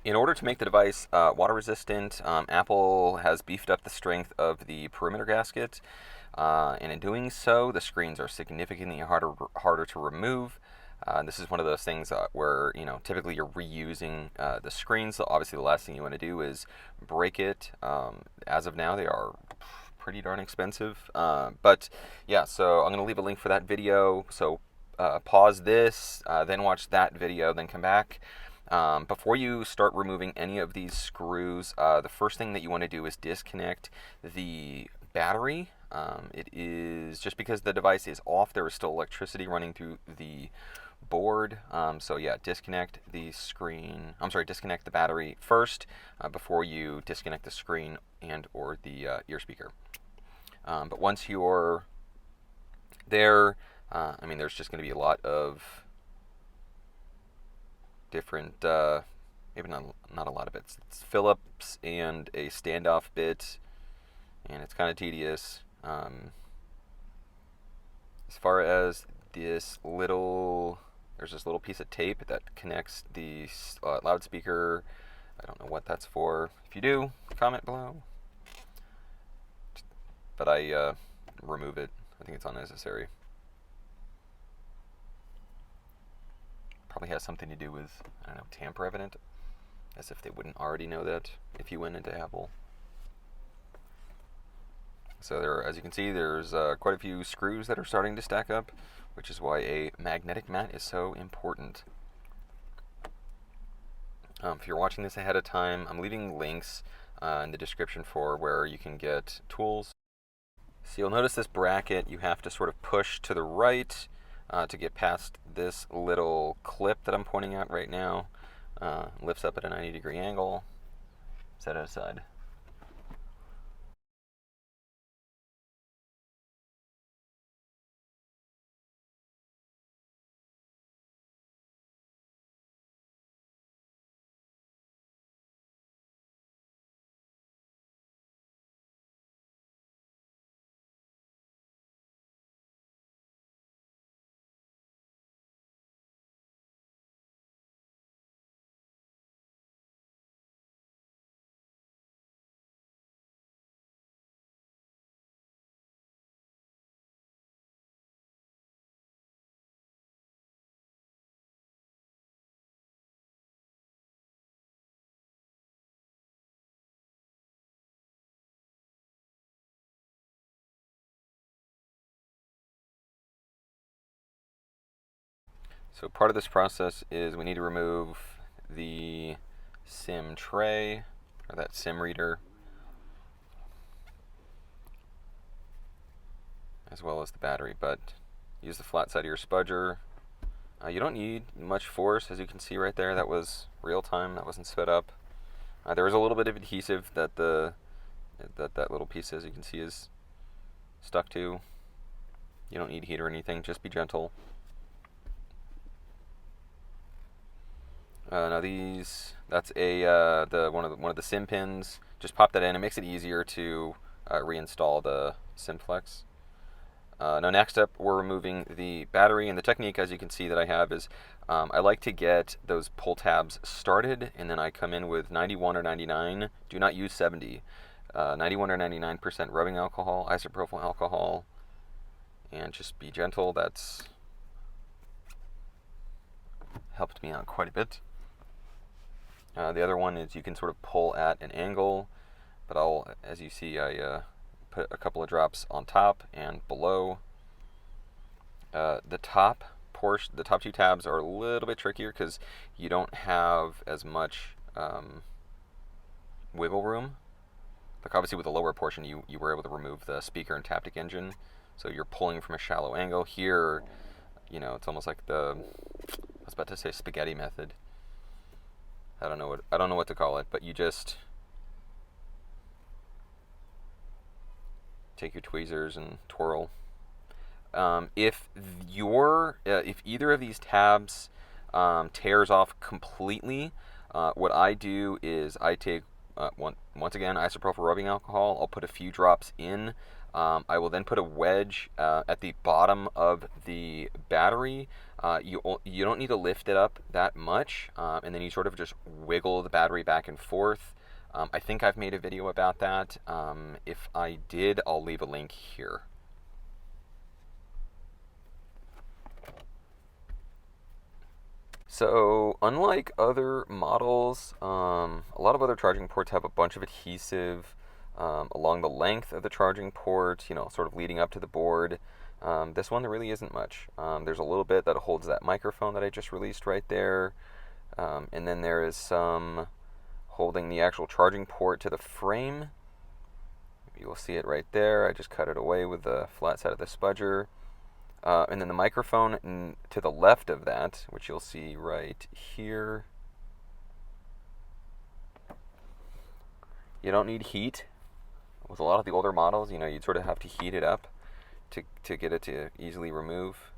In order to make the device water resistant, Apple has beefed up the strength of the perimeter gasket, and in doing so, the screens are significantly harder to remove. This is one of those things where typically you're reusing the screen, so obviously the last thing you want to do is break it. As of now, they are pretty darn expensive, but yeah. So I'm going to leave a link for that video. So pause this, then watch that video, then come back. Before you start removing any of these screws, the first thing that you want to do is disconnect the battery. It is just because the device is off, there is still electricity running through the board. So yeah, disconnect the screen. I'm sorry, disconnect the battery first before you disconnect the screen and or the ear speaker. But once you're there, I mean, there's just going to be a lot of different, maybe not a lot of bits. It's Phillips and a standoff bit, and it's kind of tedious. As far as there's this little piece of tape that connects the loudspeaker. I don't know what that's for. If you do, comment below. But I remove it. I think it's unnecessary. Probably has something to do with, I don't know, tamper evident. As if they wouldn't already know that if you went into Apple. So there, as you can see, there's quite a few screws that are starting to stack up, which is why a magnetic mat is so important. If you're watching this ahead of time, I'm leaving links in the description for where you can get tools. So you'll notice this bracket, you have to sort of push to the right to get past this little clip that I'm pointing out right now. Lifts up at a 90-degree angle. Set it aside. So part of this process is we need to remove the SIM tray, or that SIM reader, as well as the battery, but use the flat side of your spudger. You don't need much force, as you can see right there. That was real time, that wasn't sped up. There was a little bit of adhesive that that little piece, as you can see, is stuck to. You don't need heat or anything, just be gentle. Now that's one of the SIM pins. Just pop that in. It makes it easier to reinstall the SIM flex. Now next up, we're removing the battery, and the technique, as you can see, that I have is I like to get those pull tabs started, and then I come in with 91 or 99. Do not use 70. 91 or 99% rubbing alcohol, isopropyl alcohol, and just be gentle. That's helped me out quite a bit. The other one is you can sort of pull at an angle, but as you see, I put a couple of drops on top and below. The top two tabs are a little bit trickier because you don't have as much wiggle room. Like obviously with the lower portion, you were able to remove the speaker and taptic engine, so you're pulling from a shallow angle. Here, it's almost like I was about to say spaghetti method. I don't know what to call it, but you just take your tweezers and twirl. If either of these tabs tears off completely, what I do is I take once again isopropyl rubbing alcohol. I'll put a few drops in. I will then put a wedge at the bottom of the battery You don't need to lift it up that much, and then you sort of just wiggle the battery back and forth. I think I've made a video about that. If I did, I'll leave a link here. So, unlike other models, a lot of other charging ports have a bunch of adhesive along the length of the charging port, sort of leading up to the board. This one, there really isn't much. There's a little bit that holds that microphone that I just released right there. And then there is some holding the actual charging port to the frame. You will see it right there. I just cut it away with the flat side of the spudger. And then the microphone to the left of that, which you'll see right here. You don't need heat. With a lot of the older models, you'd sort of have to heat it up to get it to easily remove.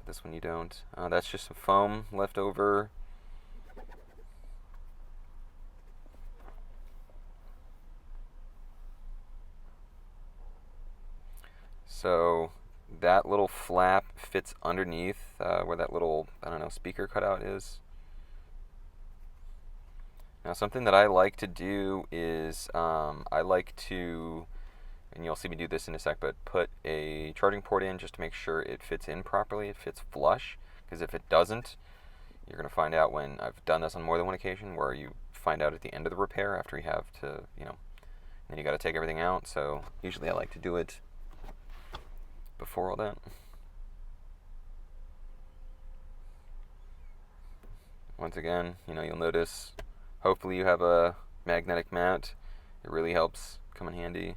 This one you don't. That's just some foam left over. So that little flap fits underneath where that little, I don't know, speaker cutout is. Now something that I like to do is I like to, and you'll see me do this in a sec, but put a charging port in just to make sure it fits in properly, it fits flush, because if it doesn't, you're going to find out when I've done this on more than one occasion where you find out at the end of the repair after you have to, then you got to take everything out. So usually I like to do it before all that. Once again, you'll notice, hopefully you have a magnetic mount. It really helps come in handy.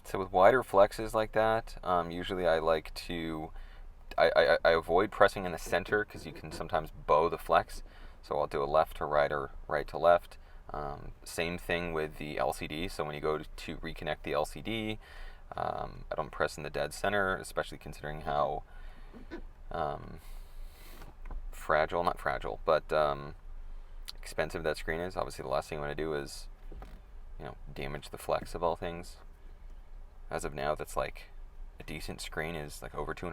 So with wider flexes like that, usually I like to, I avoid pressing in the center because you can sometimes bow the flex. So I'll do a left to right or right to left. Same thing with the LCD. So when you go to reconnect the LCD, I don't press in the dead center, especially considering how fragile, not fragile, but expensive that screen is. Obviously the last thing I want to do is, damage the flex of all things. As of now, that's like a decent screen is like over $200.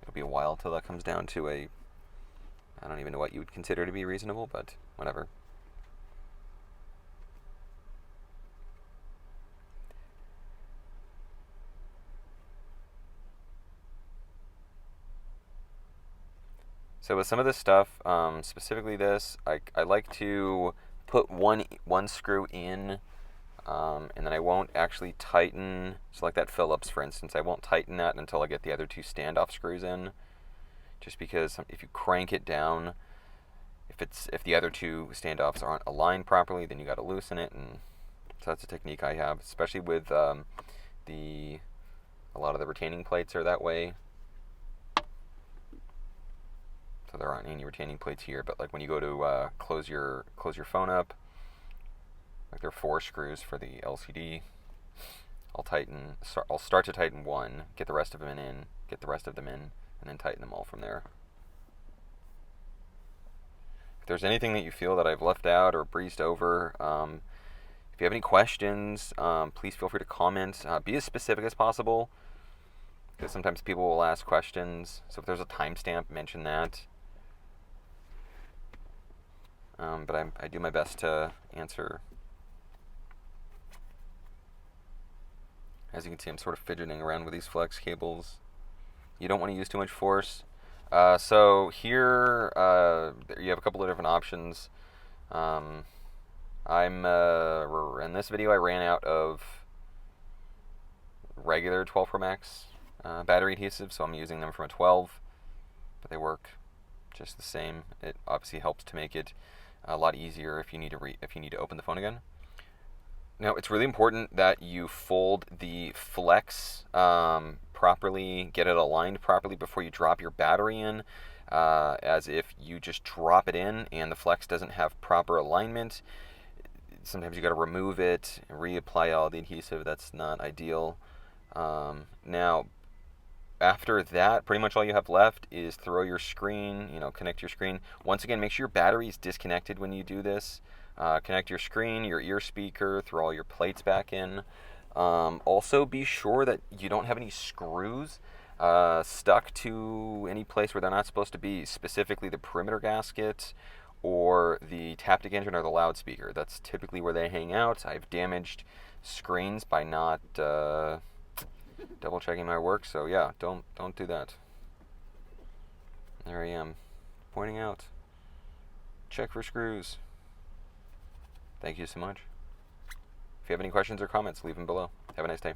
It'll be a while till that comes down to I don't even know what you would consider to be reasonable, but whatever. So with some of this stuff, specifically this, I like to put one screw in. And then I won't actually tighten, so like that Phillips for instance, I won't tighten that until I get the other two standoff screws in, just because if you crank it down, if the other two standoffs aren't aligned properly, then you got to loosen it, and so that's a technique I have, especially with a lot of the retaining plates are that way. So there aren't any retaining plates here, but like when you go to close your phone up, like there are 4 screws for the LCD. I'll start to tighten one, get the rest of them in, get the rest of them in, and then tighten them all from there. If there's anything that you feel that I've left out or breezed over, if you have any questions, please feel free to comment. Be as specific as possible, because sometimes people will ask questions. So if there's a timestamp, mention that. But I do my best to answer. As you can see, I'm sort of fidgeting around with these flex cables. You don't want to use too much force. So here, you have a couple of different options. In this video, I ran out of regular 12 Pro Max battery adhesive, so I'm using them from a 12, but they work just the same. It obviously helps to make it a lot easier if you need to open the phone again. Now, it's really important that you fold the flex properly, get it aligned properly before you drop your battery in, as if you just drop it in and the flex doesn't have proper alignment, Sometimes you got to remove it and reapply all the adhesive. That's not ideal. Now, after that, pretty much all you have left is throw your screen, connect your screen. Once again, make sure your battery is disconnected when you do this. Connect your screen, your ear speaker, throw all your plates back in. Also, be sure that you don't have any screws stuck to any place where they're not supposed to be, specifically the perimeter gasket or the taptic engine or the loudspeaker. That's typically where they hang out. I've damaged screens by not double checking my work, so yeah, don't do that. There I am, pointing out. Check for screws. Thank you so much. If you have any questions or comments, leave them below. Have a nice day.